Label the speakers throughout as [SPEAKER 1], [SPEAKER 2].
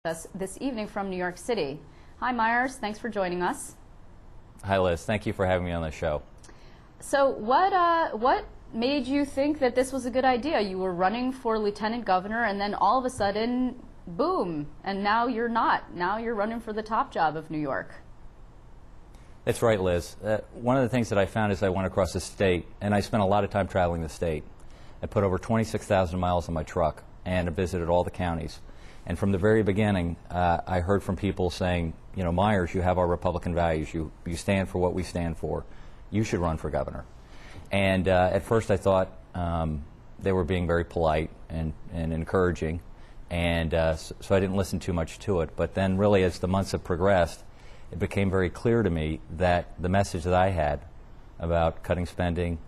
[SPEAKER 1] us this evening from New York City. Hi, Myers. Thanks for joining us.
[SPEAKER 2] Hi, Liz. Thank you for having me on the show.
[SPEAKER 1] So what made you think that this was a good idea? You were running for lieutenant governor, and then all of a sudden, boom, and now you're not. Now you're running for the top job of New York.
[SPEAKER 2] That's right, Liz. One of the things that I found as I went across the state, and I spent a lot of time traveling the state. I put over 26,000 miles on my truck and visited all the counties. And from the very beginning, I heard from people saying, you know, Myers, you have our Republican values. You stand for what we stand for. You should run for governor. And at first I thought they were being very polite and encouraging. And so I didn't listen too much to it. But then really as the months have progressed, it became very clear to me that the message that I had about cutting spending,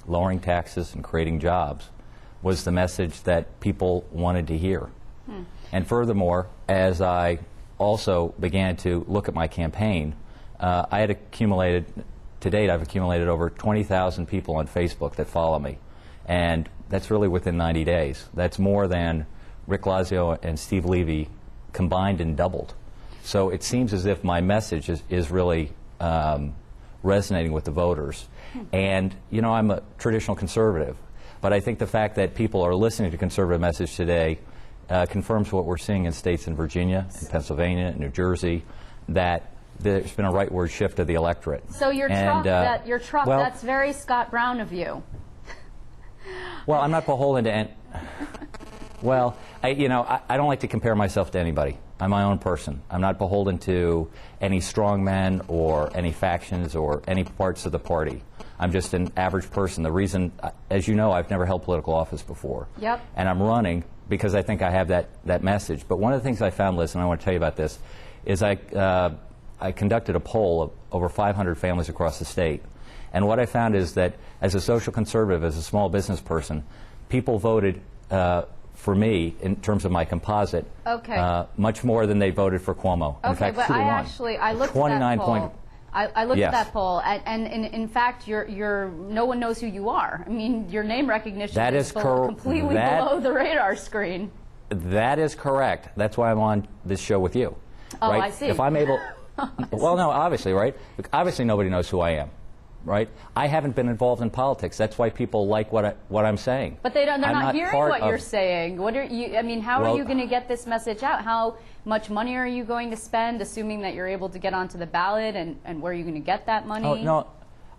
[SPEAKER 2] lowering taxes, and creating jobs was the message that people wanted to hear. And furthermore, as I also began to look at my campaign, I had accumulated, to date I've accumulated over 20,000 people on Facebook that follow me. And that's really within 90 days. That's more than Rick Lazio and Steve Levy combined and doubled. So it seems as if my message is really resonating with the voters. And, you know, I'm a traditional conservative. But I think the fact that people are listening to conservative message today confirms what we're seeing in states in Virginia, in Pennsylvania, in New Jersey, that there's been a rightward shift of the electorate.
[SPEAKER 1] So your truck,
[SPEAKER 2] well,
[SPEAKER 1] that's very Scott Brown of you.
[SPEAKER 2] Well, I'm not beholden to well, I don't like to compare myself to anybody. I'm my own person. I'm not beholden to any strongmen or any factions or any parts of the party. I'm just an average person. The reason, as you know, I've never held political office before.
[SPEAKER 1] Yep.
[SPEAKER 2] And I'm running because I think I have that message. But one of the things I found, Liz, and I want to tell you about this, is I conducted a poll of over 500 families across the state. And what I found is that as a social conservative, as a small business person, people voted for me in terms of my composite much more than they voted for Cuomo.
[SPEAKER 1] Okay,
[SPEAKER 2] in fact,
[SPEAKER 1] but
[SPEAKER 2] 2 to 1.
[SPEAKER 1] I looked at that poll. I looked
[SPEAKER 2] Yes.
[SPEAKER 1] at that poll, and in fact, no one knows who you are. I mean, your name recognition is completely below the radar screen.
[SPEAKER 2] That is correct. That's why I'm on this show with you.
[SPEAKER 1] Oh,
[SPEAKER 2] right?
[SPEAKER 1] I see.
[SPEAKER 2] If I'm able, well, no, obviously, right? Obviously, nobody knows who I am, right? I haven't been involved in politics. That's why people like what I'm saying.
[SPEAKER 1] But they're not hearing what you're saying. What are you? I mean, how are you going to get this message out? How much money are you going to spend, assuming that you're able to get onto the ballot, and where are you going to get that money?
[SPEAKER 2] Oh, no,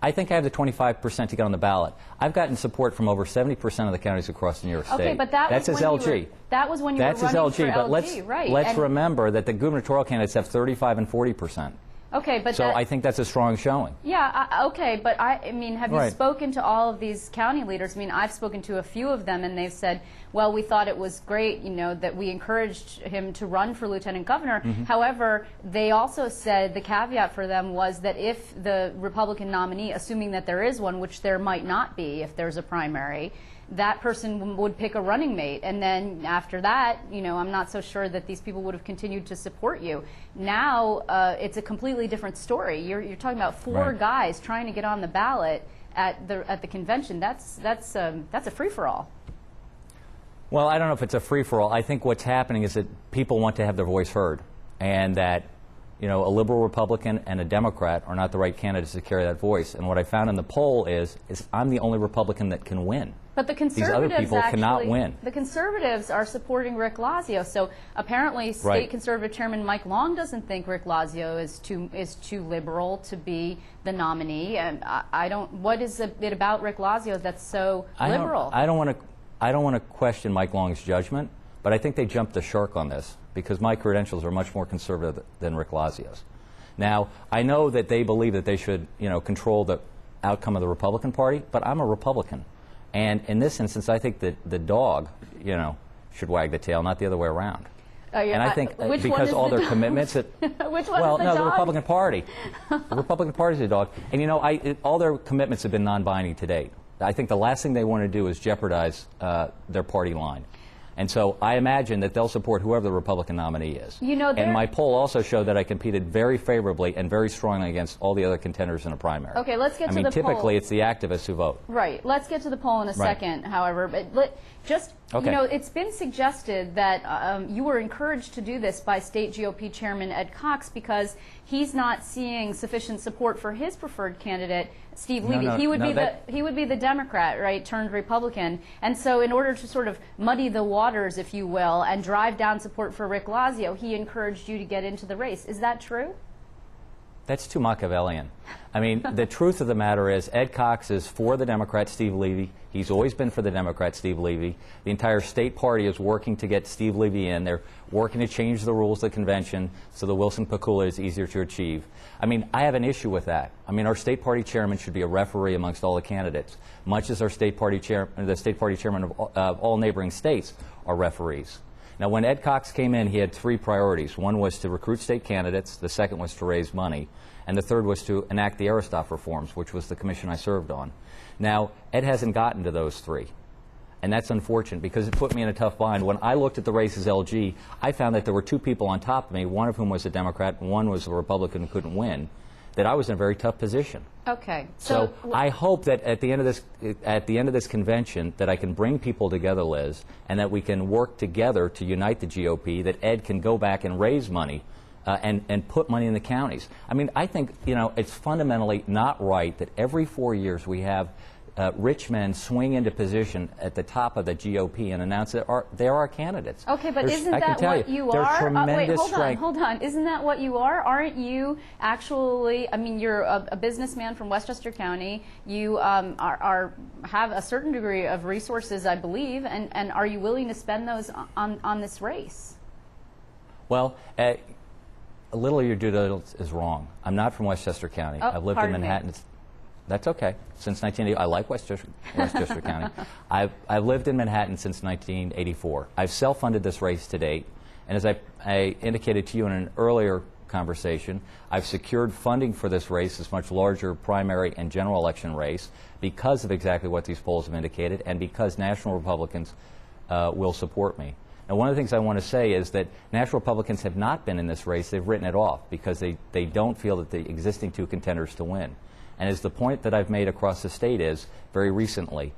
[SPEAKER 2] I think I have the 25% to get on the ballot. I've gotten support from over 70% of the counties across New York State.
[SPEAKER 1] Okay, but that's
[SPEAKER 2] his LG.
[SPEAKER 1] That was when you were running for LG,
[SPEAKER 2] but
[SPEAKER 1] right?
[SPEAKER 2] let's remember that the gubernatorial candidates have 35 and 40%.
[SPEAKER 1] Okay, but
[SPEAKER 2] so I think that's a strong showing.
[SPEAKER 1] Yeah, okay, but I mean, have you spoken to all of these county leaders? I mean, I've spoken to a few of them, and they've said, well, we thought it was great, you know, that we encouraged him to run for lieutenant governor. However, they also said the caveat for them was that if the Republican nominee, assuming that there is one, which there might not be if there's a primary, that person would pick a running mate, and then after that, you know, I'm not so sure that these people would have continued to support you. Now it's a completely different story. You're talking about four guys trying to get on the ballot at the convention. That's a free-for-all.
[SPEAKER 2] Well, I don't know if it's a free-for-all. I think what's happening is that people want to have their voice heard, and that, you know, a liberal Republican and a Democrat are not the right candidates to carry that voice. And what I found in the poll is I'm the only Republican that can win.
[SPEAKER 1] But the conservatives,
[SPEAKER 2] these other people cannot win.
[SPEAKER 1] The conservatives are supporting Rick Lazio. So apparently, State Conservative Chairman Mike Long doesn't think Rick Lazio is too liberal to be the nominee. And I don't. What is it about Rick Lazio that's so liberal?
[SPEAKER 2] I don't want to question Mike Long's judgment, but I think they jumped the shark on this because my credentials are much more conservative than Rick Lazio's. Now, I know that they believe that they should, you know, control the outcome of the Republican Party, but I'm a Republican. And in this instance, I think that the dog, you know, should wag the tail, not the other way around. And I think because all their commitments,
[SPEAKER 1] which one is the
[SPEAKER 2] the
[SPEAKER 1] dog?
[SPEAKER 2] Republican Party. The Republican Party is the dog. And you know, all their commitments have been non-binding to date. I think the last thing they want to do is jeopardize their party line. And so I imagine that they'll support whoever the Republican nominee is.
[SPEAKER 1] You know,
[SPEAKER 2] and my poll also showed that I competed very favorably and very strongly against all the other contenders in a primary.
[SPEAKER 1] Okay, let's get to the poll.
[SPEAKER 2] Typically it's the activists who vote.
[SPEAKER 1] Right. Let's get to the poll in a second, however. But you know, it's been suggested that you were encouraged to do this by State GOP Chairman Ed Cox because he's not seeing sufficient support for his preferred candidate, Steve Levy. He would be the Democrat, right, turned Republican. And so in order to sort of muddy the waters, if you will, and drive down support for Rick Lazio, he encouraged you to get into the race. Is that true?
[SPEAKER 2] That's too Machiavellian. I mean, the truth of the matter is Ed Cox is for the Democrat, Steve Levy. He's always been for the Democrat, Steve Levy. The entire state party is working to get Steve Levy in. They're working to change the rules of the convention so the Wilson-Pakula is easier to achieve. I mean, I have an issue with that. I mean, our state party chairman should be a referee amongst all the candidates, much as our state party the state party chairman of all neighboring states are referees. Now, when Ed Cox came in, he had three priorities. One was to recruit state candidates, the second was to raise money, and the third was to enact the Aristoff reforms, which was the commission I served on. Now, Ed hasn't gotten to those three, and that's unfortunate because it put me in a tough bind. When I looked at the race as LG, I found that there were two people on top of me, one of whom was a Democrat and one was a Republican who couldn't win, that I was in a very tough position.
[SPEAKER 1] Okay.
[SPEAKER 2] So I hope that at the end of this convention that I can bring people together, Liz, and that we can work together to unite the GOP, that Ed can go back and raise money and put money in the counties. I mean, I think, you know, it's fundamentally not right that every 4 years we have rich men swing into position at the top of the GOP and announce that they're our candidates.
[SPEAKER 1] Okay, but isn't that what you are?
[SPEAKER 2] Wait,
[SPEAKER 1] hold on. Isn't that what you are? Aren't you actually, I mean, you're a businessman from Westchester County. You have a certain degree of resources, I believe, and are you willing to spend those on this race?
[SPEAKER 2] Well, a little of your due diligence is wrong. I'm not from Westchester County. I've lived in Manhattan. That's okay. Since 1980, I like Westchester County. I've lived in Manhattan since 1984. I've self-funded this race to date, and as I indicated to you in an earlier conversation, I've secured funding for this race, this much larger primary and general election race, because of exactly what these polls have indicated, and because national Republicans will support me. Now, one of the things I want to say is that national Republicans have not been in this race. They've written it off because they don't feel that the existing two contenders to win. And as the point that I've made across the state is, very recently,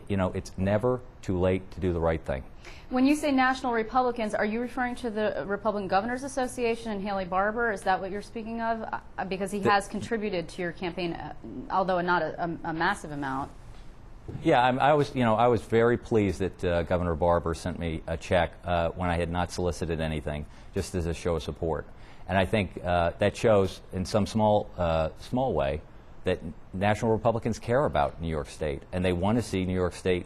[SPEAKER 2] you know, it's never too late to do the right thing.
[SPEAKER 1] When you say national Republicans, are you referring to the Republican Governors Association and Haley Barbour? Is that what you're speaking of? Because he has contributed to your campaign, although not a massive amount.
[SPEAKER 2] Yeah, I was very pleased that Governor Barbour sent me a check when I had not solicited anything, just as a show of support. And I think that shows, in some small way, that national Republicans care about New York State, and they want to see New York State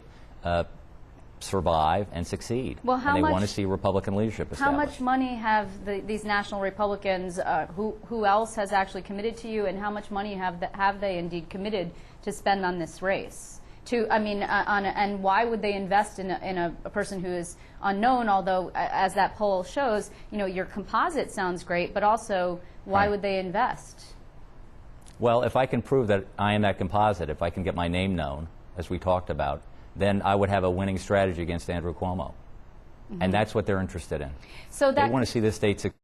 [SPEAKER 2] survive and succeed.
[SPEAKER 1] Well,
[SPEAKER 2] and they want to see Republican leadership established.
[SPEAKER 1] How much money have these national Republicans, who else has actually committed to you, and how much money have they indeed committed to spend on this race? And why would they invest in a person who is unknown, although, as that poll shows, you know, your composite sounds great, but also, why would they invest?
[SPEAKER 2] Well, if I can prove that I am that composite, if I can get my name known, as we talked about, then I would have a winning strategy against Andrew Cuomo. And that's what they're interested in.
[SPEAKER 1] So
[SPEAKER 2] they want to see this state succeed.